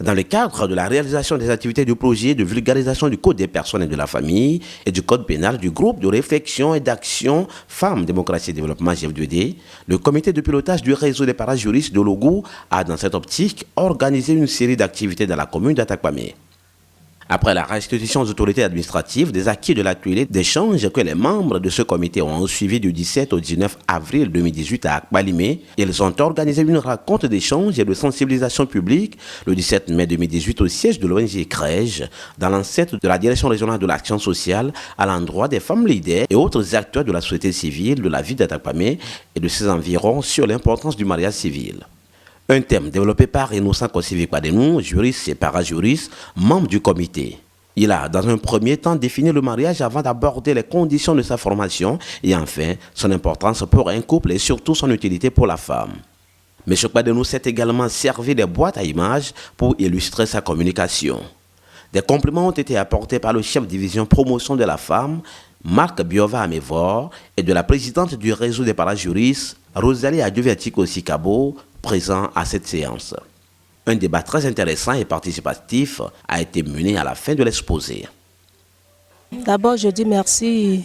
Dans le cadre de la réalisation des activités du projet de vulgarisation du Code des personnes et de la famille et du Code pénal du groupe de réflexion et d'action Femmes, Démocratie et Développement GF2D, le comité de pilotage du réseau des parajuristes de Logou a, dans cette optique, organisé une série d'activités dans la commune d'Atakpamé. Après la restitution aux autorités administratives des acquis de l'atelier d'échange que les membres de ce comité ont suivi du 17 au 19 avril 2018 à Akbalimé, ils ont organisé une rencontre d'échange et de sensibilisation publique le 17 mai 2018 au siège de l'ONG CREJ, dans l'enceinte de la Direction régionale de l'action sociale, à l'endroit des femmes leaders et autres acteurs de la société civile de la ville d'Atakpamé et de ses environs sur l'importance du mariage civil. Un thème développé par Innocent Kosivik Padenou, juriste et parajuriste, membre du comité. Il a, dans un premier temps, défini le mariage avant d'aborder les conditions de sa formation et enfin, son importance pour un couple et surtout son utilité pour la femme. M. Padenou s'est également servi des boîtes à images pour illustrer sa communication. Des compliments ont été apportés par le chef de division promotion de la femme, Marc Biova Amévor, et de la présidente du réseau des parajuristes, Rosalie Adjoviatiko-Sikabo, présent à cette séance. Un débat très intéressant et participatif a été mené à la fin de l'exposé. D'abord, je dis merci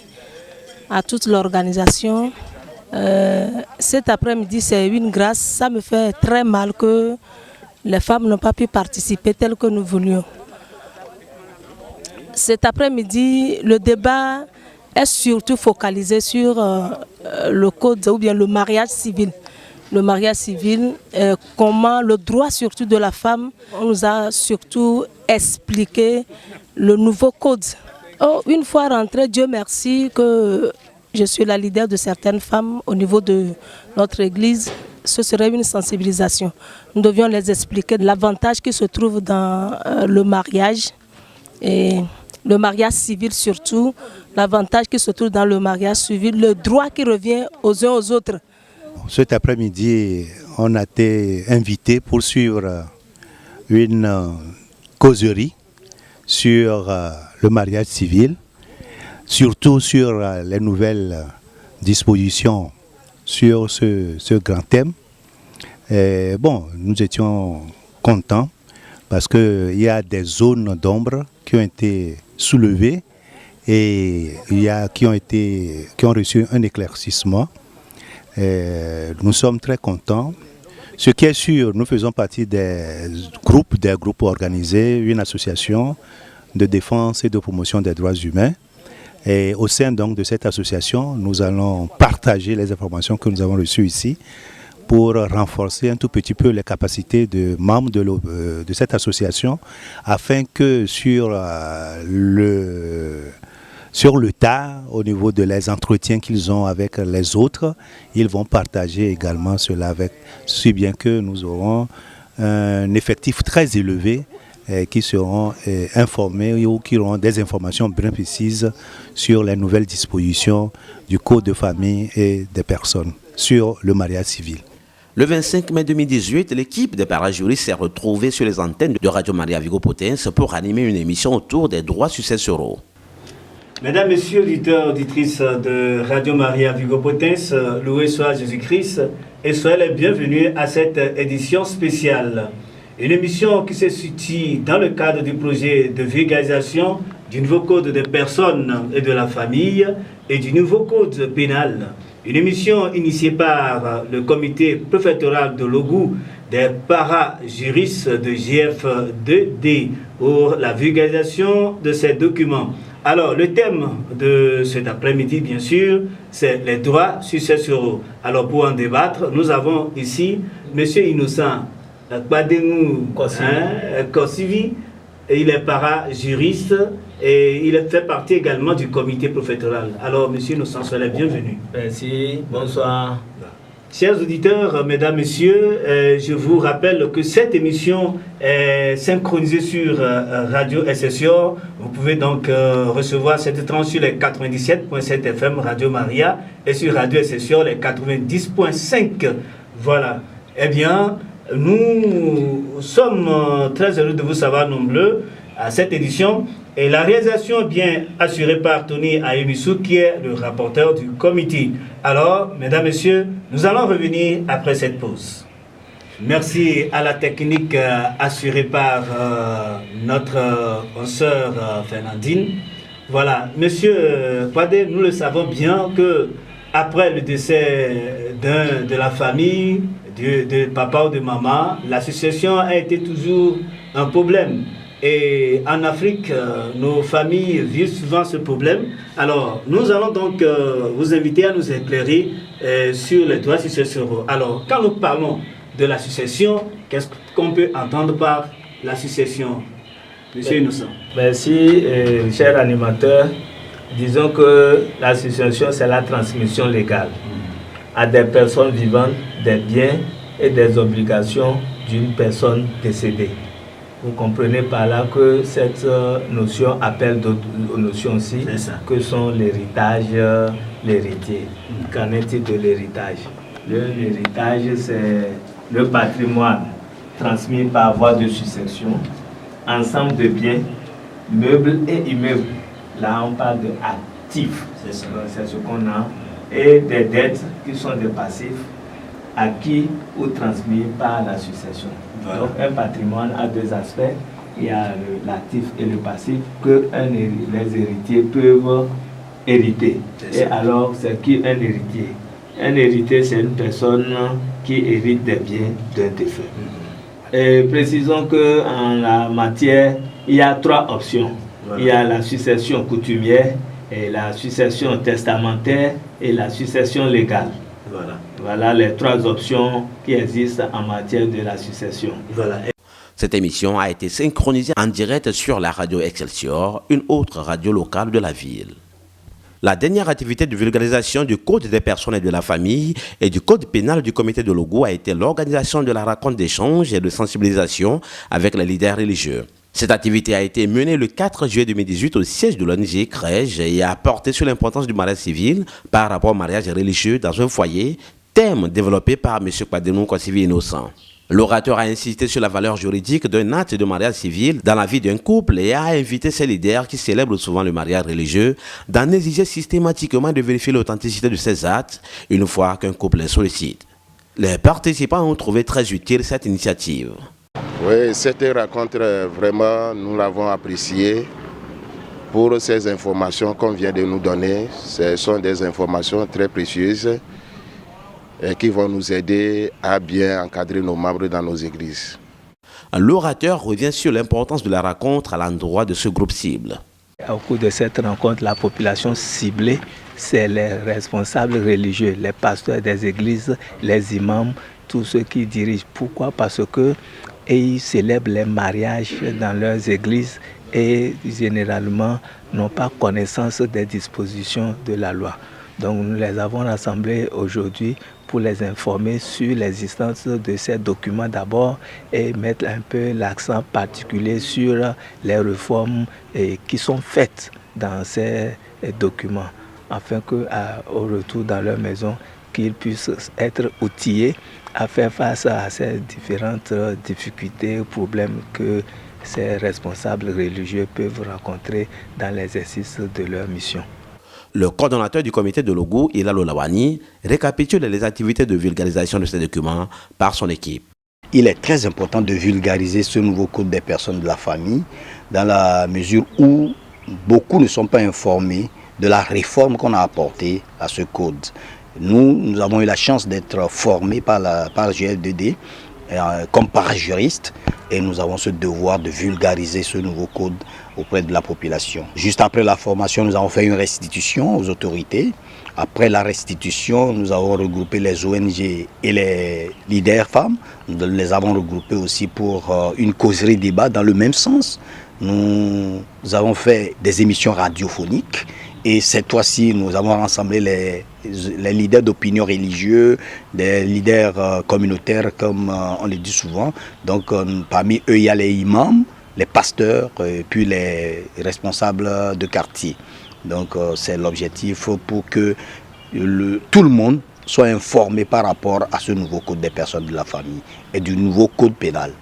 à toute l'organisation. Cet après-midi, c'est une grâce. Ça me fait très mal que les femmes n'ont pas pu participer tel que nous voulions. Cet après-midi, le débat est surtout focalisé sur le code ou bien le mariage civil. Le mariage civil, comment le droit surtout de la femme, on nous a surtout expliqué le nouveau code. Une fois rentrée, Dieu merci que je suis la leader de certaines femmes au niveau de notre église. Ce serait une sensibilisation. Nous devions les expliquer l'avantage qui se trouve dans le mariage et le mariage civil surtout, l'avantage qui se trouve dans le mariage civil, le droit qui revient aux uns aux autres. Cet après-midi, on a été invité pour suivre une causerie sur le mariage civil, surtout sur les nouvelles dispositions sur ce grand thème. Et bon, nous étions contents parce qu'il y a des zones d'ombre qui ont été soulevées et qui ont reçu un éclaircissement. Nous sommes très contents. Ce qui est sûr, nous faisons partie des groupes organisés, une association de défense et de promotion des droits humains. Et au sein donc de cette association, nous allons partager les informations que nous avons reçues ici pour renforcer un tout petit peu les capacités de membres de cette association afin que sur le tas, au niveau de les entretiens qu'ils ont avec les autres, ils vont partager également cela avec, si bien que nous aurons un effectif très élevé qui seront informés ou qui auront des informations bien précises sur les nouvelles dispositions du Code de famille et des personnes sur le mariage civil. Le 25 mai 2018, l'équipe des parajuristes s'est retrouvée sur les antennes de Radio Maria Vigo Potens pour animer une émission autour des droits successoraux. Mesdames, Messieurs, auditeurs, auditrices de Radio Maria Vigo Potens, loué soit Jésus-Christ et soyez les bienvenus à cette édition spéciale. Une émission qui se situe dans le cadre du projet de vulgarisation du nouveau code des personnes et de la famille et du nouveau code pénal. Une émission initiée par le comité préfectoral de Logou des parajuristes de GF2D pour la vulgarisation de ces documents. Alors, le thème de cet après-midi, bien sûr, c'est les droits successoraux. Alors, pour en débattre, nous avons ici M. Innocent Padenou Kosivik, et il est parajuriste et il fait partie également du comité préfectoral. Alors, M. Innocent, soyez les bienvenus. Merci, bonsoir. Chers auditeurs, mesdames, messieurs, je vous rappelle que cette émission est synchronisée sur Radio SSO. Vous pouvez donc recevoir cette tranche sur les 97.7 FM Radio Maria et sur Radio SSO les 90.5. Voilà. Eh bien, nous sommes très heureux de vous savoir nombreux à cette édition. Et la réalisation est bien assurée par Tony Ayemissou, qui est le rapporteur du comité. Alors, mesdames, messieurs, nous allons revenir après cette pause. Merci à la technique assurée par notre sœur Fernandine. Voilà, monsieur Kouadé, nous le savons bien que après le décès de la famille, de papa ou de maman, la succession a été toujours un problème. Et en Afrique, nos familles vivent souvent ce problème. Alors, nous allons donc vous inviter à nous éclairer sur les droits successoraux. Alors, quand nous parlons de la succession, qu'est-ce qu'on peut entendre par la succession, monsieur Innocent? Merci, cher animateur. Disons que la succession, c'est la transmission légale à des personnes vivantes des biens et des obligations d'une personne décédée. Vous comprenez par là que cette notion appelle d'autres notions aussi, que sont l'héritage, l'héritier. Qu'en est-il de l'héritage? L'héritage, c'est le patrimoine transmis par voie de succession, ensemble de biens, meubles et immeubles. Là, on parle de actifs, c'est ce qu'on a, et des dettes qui sont des passifs, acquis ou transmis par la succession. Voilà. Donc, un patrimoine a deux aspects. Il y a l'actif et le passif que les héritiers peuvent hériter. Et alors, c'est qui un héritier? Un héritier, c'est une personne qui hérite des biens d'un défunt. Et précisons qu'en la matière, il y a trois options. Voilà. Il y a la succession coutumière, et la succession testamentaire et la succession légale. Voilà les trois options qui existent en matière de la succession. Voilà. Cette émission a été synchronisée en direct sur la radio Excelsior, une autre radio locale de la ville. La dernière activité de vulgarisation du Code des personnes et de la famille et du Code pénal du comité de Logou a été l'organisation de la rencontre d'échange et de sensibilisation avec les leaders religieux. Cette activité a été menée le 4 juillet 2018 au siège de l'ONG CREJ et a porté sur l'importance du mariage civil par rapport au mariage religieux dans un foyer, thème développé par M. Kouadénou Kouassivi Innocent. L'orateur a insisté sur la valeur juridique d'un acte de mariage civil dans la vie d'un couple et a invité ses leaders qui célèbrent souvent le mariage religieux d'en exiger systématiquement de vérifier l'authenticité de ces actes une fois qu'un couple les sollicite. Les participants ont trouvé très utile cette initiative. Oui, cette rencontre, vraiment, nous l'avons appréciée pour ces informations qu'on vient de nous donner. Ce sont des informations très précieuses et qui vont nous aider à bien encadrer nos membres dans nos églises. L'orateur revient sur l'importance de la rencontre à l'endroit de ce groupe cible. Au cours de cette rencontre, la population ciblée, c'est les responsables religieux, les pasteurs des églises, les imams, tous ceux qui dirigent. Pourquoi? Parce que ils célèbrent les mariages dans leurs églises et généralement n'ont pas connaissance des dispositions de la loi. Donc nous les avons rassemblés aujourd'hui pour les informer sur l'existence de ces documents d'abord et mettre un peu l'accent particulier sur les réformes qui sont faites dans ces documents afin qu'au retour dans leur maison, qu'ils puissent être outillés à faire face à ces différentes difficultés ou problèmes que ces responsables religieux peuvent rencontrer dans l'exercice de leur mission. Le coordonnateur du comité de Logou, Ilalo Lawani, récapitule les activités de vulgarisation de ces documents par son équipe. Il est très important de vulgariser ce nouveau code des personnes de la famille dans la mesure où beaucoup ne sont pas informés de la réforme qu'on a apportée à ce code. Nous avons eu la chance d'être formés par GFDD comme parajuristes et nous avons ce devoir de vulgariser ce nouveau code auprès de la population. Juste après la formation, nous avons fait une restitution aux autorités. Après la restitution, nous avons regroupé les ONG et les leaders femmes. Nous les avons regroupés aussi pour une causerie débat dans le même sens. Nous avons fait des émissions radiophoniques. Et cette fois-ci, nous avons rassemblé les leaders d'opinion religieux, des leaders communautaires, comme on le dit souvent. Donc, parmi eux, il y a les imams, les pasteurs, puis les responsables de quartier. Donc, c'est l'objectif pour que tout le monde soit informé par rapport à ce nouveau code des personnes de la famille et du nouveau code pénal.